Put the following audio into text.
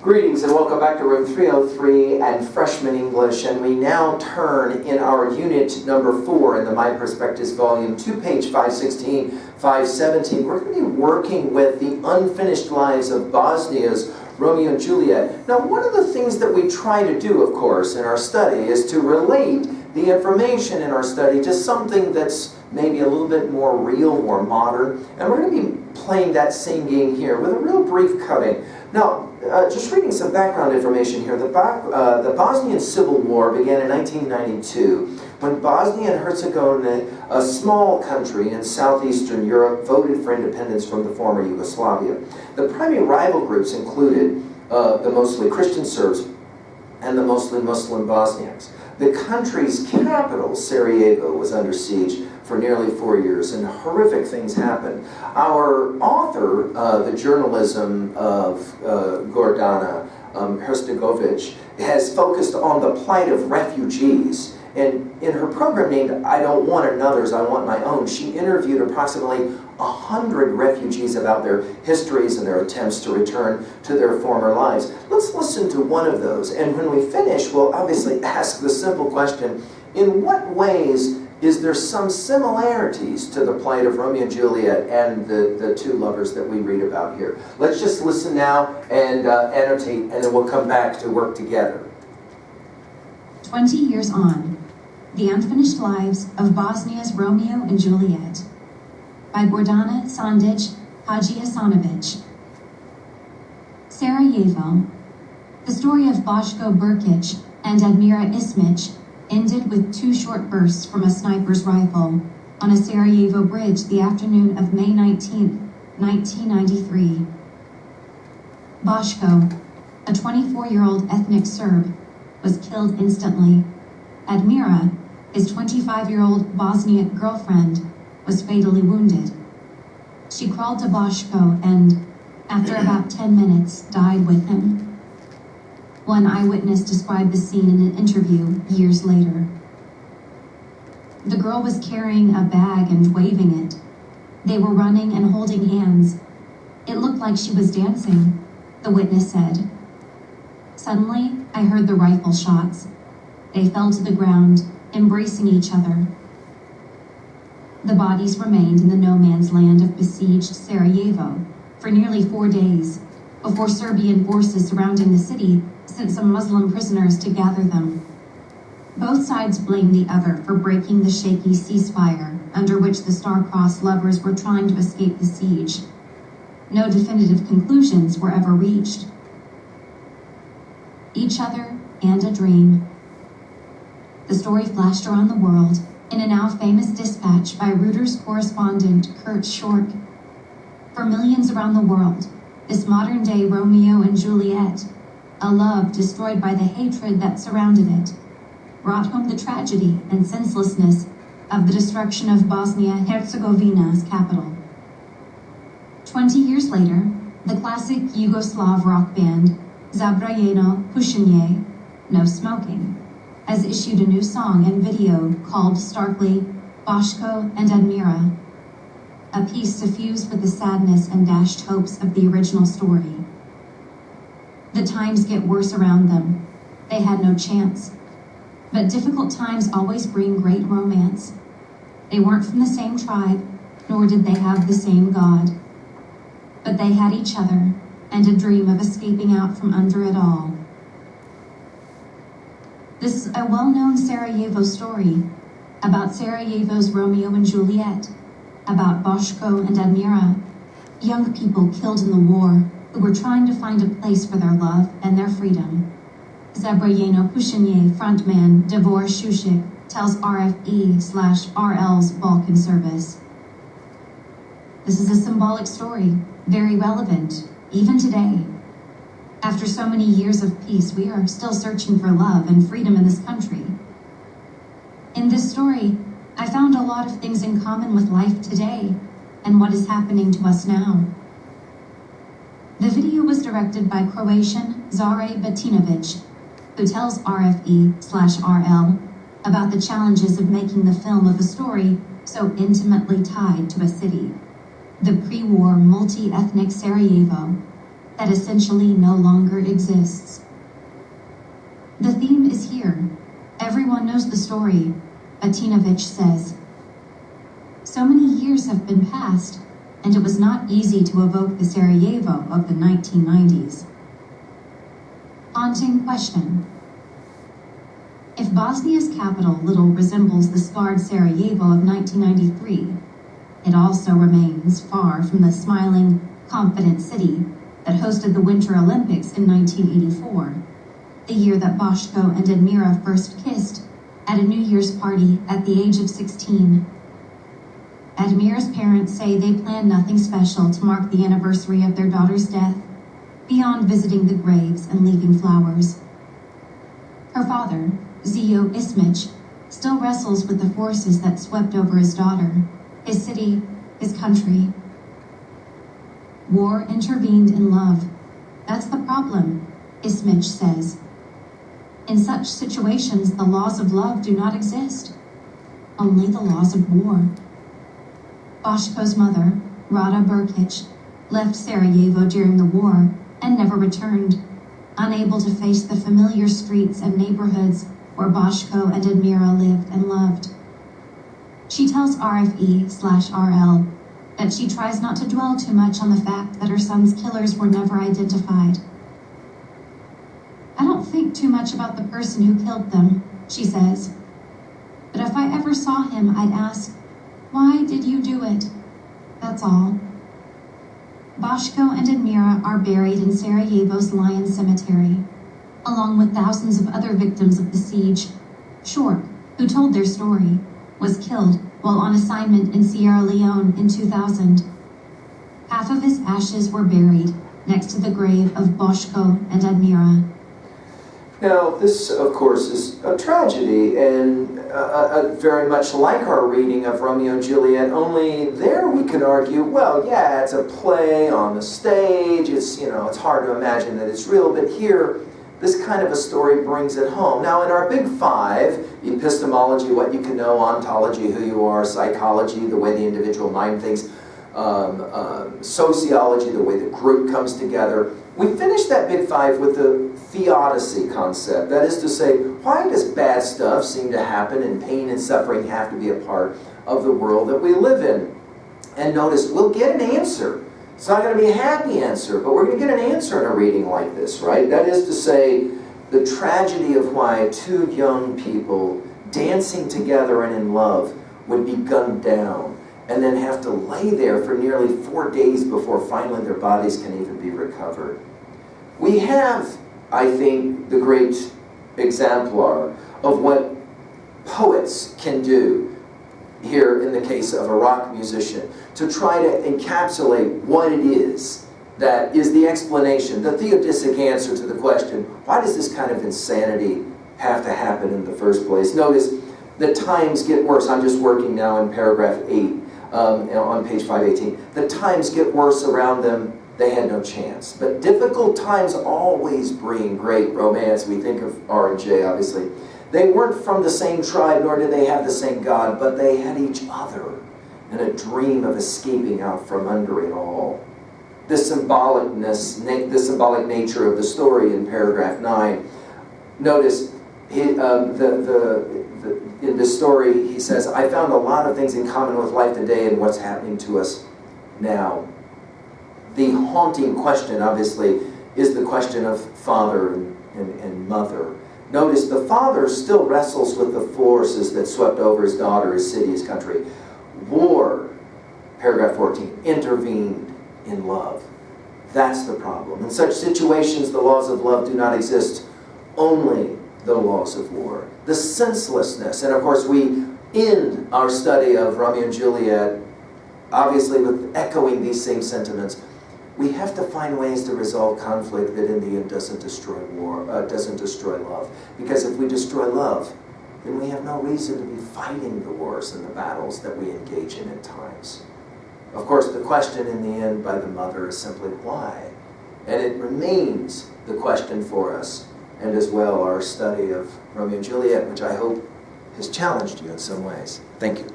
Greetings and welcome back to room 303 and Freshman English, and we now turn in our unit number 4 in the MyPerspectives volume 2, page 516, 517. We're going to be working with the unfinished lives of Bosnia's Romeo and Juliet. Now, one of the things that we try to do, of course, in our study is to relate the information in our study to something that's maybe a little bit more real or modern, and we're going to be playing that same game here with a real brief cutting. Now, just reading some background information here, the Bosnian Civil War began in 1992 when Bosnia and Herzegovina, a small country in southeastern Europe, voted for independence from the former Yugoslavia. The primary rival groups included the mostly Christian Serbs and the mostly Muslim Bosniaks. The country's capital, Sarajevo, was under siege for nearly 4 years, and horrific things happened. Our author, the journalism of Gordana Sandic, has focused on the plight of refugees. And in her program named I Don't Want Another's, I Want My Own, she interviewed approximately 100 refugees about their histories and their attempts to return to their former lives. Let's listen to one of those, and when we finish, we'll obviously ask the simple question, in what ways is there some similarities to the plight of Romeo and Juliet and the two lovers that we read about here? Let's just listen now and annotate, and then we'll come back to work together. 20 years on, The Unfinished Lives of Bosnia's Romeo and Juliet by Gordana Sandic Hadzihasanovic. Sarajevo. The story of Boško Brkić and Admira Ismić ended with 2 short bursts from a sniper's rifle on a Sarajevo bridge the afternoon of May 19, 1993. Boško, a 24-year-old ethnic Serb, was killed instantly. Admira, his 25-year-old Bosniak girlfriend, was fatally wounded. She crawled to Boško and, after about 10 minutes, died with him. One eyewitness described the scene in an interview years later. The girl was carrying a bag and waving it. They were running and holding hands. It looked like she was dancing, the witness said. Suddenly, I heard the rifle shots. They fell to the ground, embracing each other. The bodies remained in the no-man's land of besieged Sarajevo for nearly 4 days, before Serbian forces surrounding the city sent some Muslim prisoners to gather them. Both sides blamed the other for breaking the shaky ceasefire under which the star-crossed lovers were trying to escape the siege. No definitive conclusions were ever reached. Each other and a dream. The story flashed around the world in a now famous dispatch by Reuters correspondent Kurt Schork. For millions around the world, this modern-day Romeo and Juliet, a love destroyed by the hatred that surrounded it, brought home the tragedy and senselessness of the destruction of Bosnia-Herzegovina's capital. 20 years later, the classic Yugoslav rock band Zabranjeno Pušenje, No Smoking, has issued a new song and video called starkly Boško and Admira, a piece suffused with the sadness and dashed hopes of the original story. The times get worse around them. They had no chance. But difficult times always bring great romance. They weren't from the same tribe, nor did they have the same God. But they had each other and a dream of escaping out from under it all. This is a well-known Sarajevo story about Sarajevo's Romeo and Juliet, about Boško and Admira, young people killed in the war who were trying to find a place for their love and their freedom. Zabranjeno Pušenje frontman Davor Šušić tells RFE/RL's Balkan service. This is a symbolic story, very relevant, even today. After so many years of peace, we are still searching for love and freedom in this country. In this story, I found a lot of things in common with life today and what is happening to us now. The video was directed by Croatian Zare Batinovic, who tells RFE/RL about the challenges of making the film of a story so intimately tied to a city, the pre-war multi-ethnic Sarajevo, that essentially no longer exists. The theme is here. Everyone knows the story, Atinovich says. So many years have been passed, and it was not easy to evoke the Sarajevo of the 1990s. Haunting question. If Bosnia's capital little resembles the scarred Sarajevo of 1993, it also remains far from the smiling, confident city that hosted the Winter Olympics in 1984, the year that Boško and Admira first kissed at a New Year's party at the age of 16. Admira's parents say they planned nothing special to mark the anniversary of their daughter's death, beyond visiting the graves and leaving flowers. Her father, Zio Ismich, still wrestles with the forces that swept over his daughter, his city, his country. War intervened in love. That's the problem, Ismich says. In such situations, the laws of love do not exist, only the laws of war. Boško's mother, Rada Brkic, left Sarajevo during the war and never returned, unable to face the familiar streets and neighborhoods where Boško and Admira lived and loved. She tells RFE/RL that she tries not to dwell too much on the fact that her son's killers were never identified. I don't think too much about the person who killed them, she says. But if I ever saw him, I'd ask, why did you do it? That's all. Boško and Admira are buried in Sarajevo's Lion Cemetery, along with thousands of other victims of the siege. Short, who told their story, was killed while on assignment in Sierra Leone in 2000. Half of his ashes were buried next to the grave of Boško and Admira. Now, this, of course, is a tragedy, and very much like our reading of Romeo and Juliet, only there we can argue, well, yeah, it's a play on the stage, it's hard to imagine that it's real, but here, this kind of a story brings it home. Now, in our big five, epistemology, what you can know, ontology, who you are, psychology, the way the individual mind thinks, sociology, the way the group comes together, we finished that big five with the theodicy concept. That is to say, why does bad stuff seem to happen and pain and suffering have to be a part of the world that we live in? And notice, we'll get an answer. It's not going to be a happy answer, but we're going to get an answer in a reading like this, right? That is to say, the tragedy of why two young people dancing together and in love would be gunned down and then have to lay there for nearly 4 days before finally their bodies can even be recovered. We have, I think, the great exemplar of what poets can do here in the case of a rock musician, to try to encapsulate what it is that is the explanation, the theodicic answer to the question, why does this kind of insanity have to happen in the first place? Notice, the times get worse. I'm just working now in paragraph 8. On page 518. The times get worse around them, they had no chance. But difficult times always bring great romance. We think of R&J, obviously. They weren't from the same tribe, nor did they have the same God, but they had each other and a dream of escaping out from under it all. The symbolicness, the symbolic nature of the story in paragraph 9. Notice, in this story, he says, I found a lot of things in common with life today and what's happening to us now. The haunting question, obviously, is the question of father and mother. Notice the father still wrestles with the forces that swept over his daughter, his city, his country. War, paragraph 14, intervened in love. That's the problem. In such situations, the laws of love do not exist, only the laws of war. The senselessness, and of course we end our study of Romeo and Juliet, obviously with echoing these same sentiments. We have to find ways to resolve conflict that in the end doesn't destroy war, doesn't destroy love. Because if we destroy love, then we have no reason to be fighting the wars and the battles that we engage in at times. Of course, the question in the end by the mother is simply why? And it remains the question for us, and as well our study of Romeo and Juliet, which I hope has challenged you in some ways. Thank you.